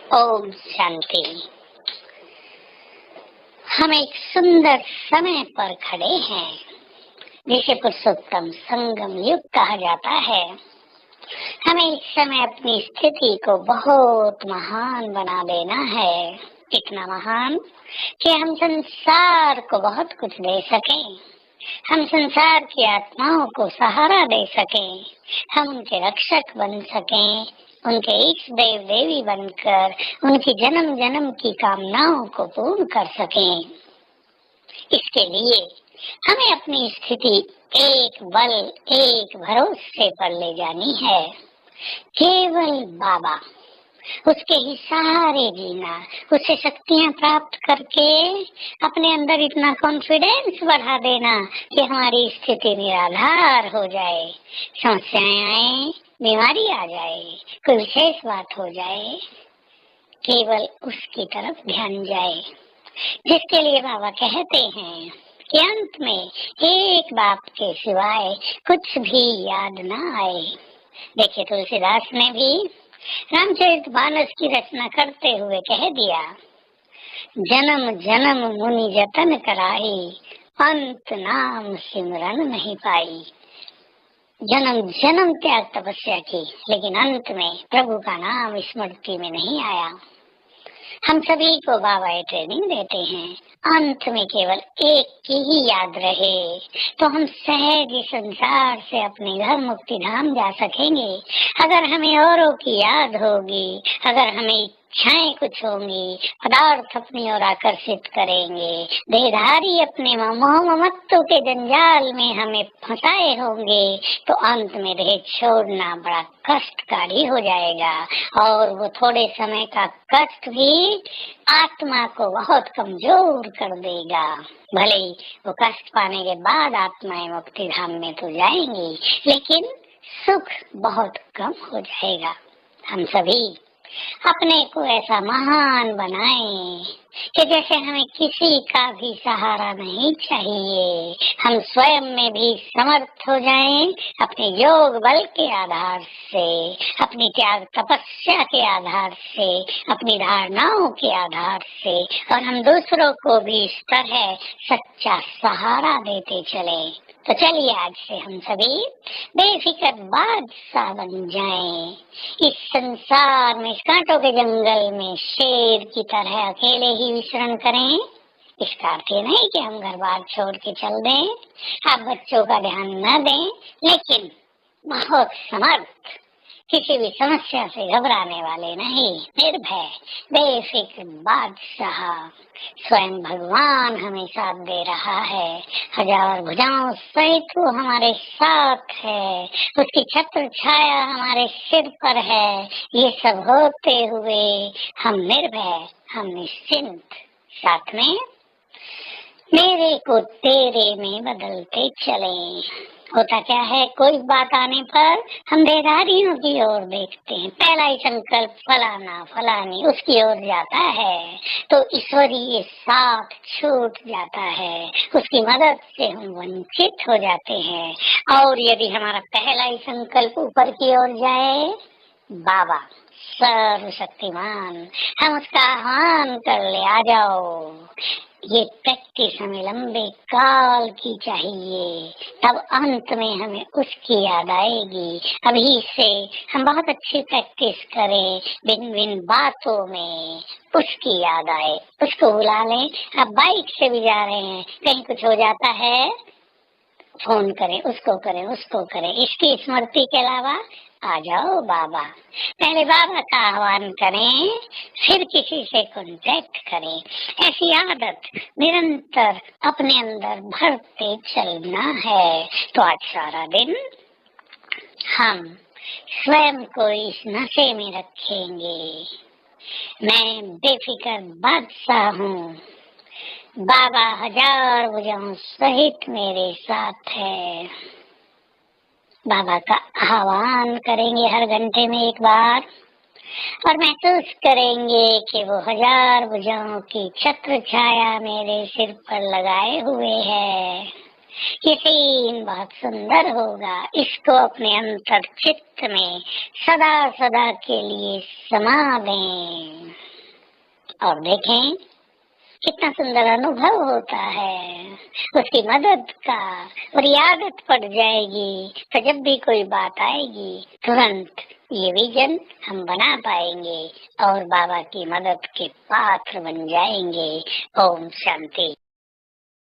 ओम शांति। हम एक सुंदर समय पर खड़े हैं जिसे पुरुषोत्तम संगम युग कहा जाता है। हमें इस समय अपनी स्थिति को बहुत महान बना देना है, इतना महान कि हम संसार को बहुत कुछ दे सकें, हम संसार की आत्माओं को सहारा दे सकें, हम उनके रक्षक बन सकें, उनके इष्ट देव देवी बनकर उनकी जन्म जन्म की कामनाओं को पूर्ण कर सकें। इसके लिए हमें अपनी स्थिति एक बल एक भरोसे पर ले जानी है। केवल बाबा, उसके ही सहारे जीना, उससे शक्तियां प्राप्त करके अपने अंदर इतना कॉन्फिडेंस बढ़ा देना कि हमारी स्थिति निराधार हो जाए, समस्याएं आए, बीमारी आ जाए, कोई विशेष बात हो जाए, केवल उसकी तरफ ध्यान जाए, जिसके लिए बाबा कहते हैं कि अंत में एक बाप के सिवाय कुछ भी याद न आए। देखिए, तुलसीदास ने भी रामचरितमानस की रचना करते हुए कह दिया, जन्म जन्म मुनि जतन कराई, अंत नाम सिमरन नहीं पाई। जन्म जन्म त्याग तपस्या की, लेकिन अंत में प्रभु का नाम स्मृति में नहीं आया। हम सभी को बाबा ये ट्रेनिंग देते हैं, अंत में केवल एक की ही याद रहे तो हम सहज संसार से अपने घर मुक्ति धाम जा सकेंगे। अगर हमें औरों की याद होगी, अगर हमें इच्छाएं कुछ होंगी, पदार्थ अपनी ओर आकर्षित करेंगे, देहधारी अपने मोह ममत्व के जंजाल में हमें फंसाए होंगे, तो अंत में देह छोड़ना बड़ा कष्टकारी हो जाएगा। और वो थोड़े समय का कष्ट भी आत्मा को बहुत कमजोर कर देगा। भले ही वो कष्ट पाने के बाद आत्माएं मुक्ति धाम में तो जाएंगी, लेकिन सुख बहुत कम हो जाएगा। हम सभी अपने को ऐसा महान बनाएं कि जैसे हमें किसी का भी सहारा नहीं चाहिए, हम स्वयं में भी समर्थ हो जाएं अपने योग बल के आधार से, अपनी त्याग तपस्या के आधार से, अपनी धारणाओं के आधार से, और हम दूसरों को भी इस तरह सच्चा सहारा देते चले। तो चलिए आज से हम सभी बेफिक्र बादशाह बन जाएं। इस संसार में, इस कांटों के जंगल में शेर की तरह अकेले ही विचरण करें। इसका अर्थ ये नहीं कि हम घर बार छोड़ के चल दें, आप बच्चों का ध्यान न दें, लेकिन बहुत समर्थ, किसी भी समस्या से घबराने वाले नहीं, निर्भय बेफिक्र बादशाह। स्वयं भगवान हमें साथ दे रहा है, हजार भुजाओं सहित वो हमारे साथ है, उसकी छत्र छाया हमारे सिर पर है। ये सब होते हुए हम निर्भय, हम निश्चिंत, साथ में मेरे को तेरे में बदलते चले। होता क्या है, कोई बात आने पर हम देहधारियों की ओर देखते हैं, पहला ही संकल्प फलाना फलानी उसकी ओर जाता है, तो ईश्वरीय साथ छूट जाता है, उसकी मदद से हम वंचित हो जाते हैं। और यदि हमारा पहला ही संकल्प ऊपर की ओर जाए, बाबा सर्वशक्तिमान, हम उसका आह्वान कर ले, आ जाओ। ये प्रैक्टिस हमें लंबे काल की चाहिए, तब अंत में हमें उसकी याद आएगी। अभी से हम बहुत अच्छी प्रैक्टिस करें, बिन बिन बातों में उसकी याद आए, उसको बुला लें। आप बाइक से भी जा रहे हैं, कहीं कुछ हो जाता है, फोन करें, उसको करें, उसको करें, इसकी स्मृति के अलावा आ जाओ बाबा। पहले बाबा का आह्वान करें, फिर किसी से कांटेक्ट करें। ऐसी आदत निरंतर अपने अंदर भरते चलना है। तो आज सारा दिन हम स्वयं को इस नशे में रखेंगे, मैं बेफिक्र बादशाह हूँ, बाबा हजार भुजाओं सहित मेरे साथ है। बाबा का आह्वान करेंगे हर घंटे में एक बार, और महसूस करेंगे कि वो हजार भुजाओं की छत्र छाया मेरे सिर पर लगाए हुए है। ये सीन बहुत सुंदर होगा। इसको अपने अंतर चित्त में सदा सदा के लिए समा दें और देखें कितना सुंदर अनुभव होता है उसकी मदद का। और ये आदत पड़ जाएगी तो जब भी कोई बात आएगी तुरंत ये विजन हम बना पाएंगे और बाबा की मदद के पात्र बन जाएंगे। ओम शांति।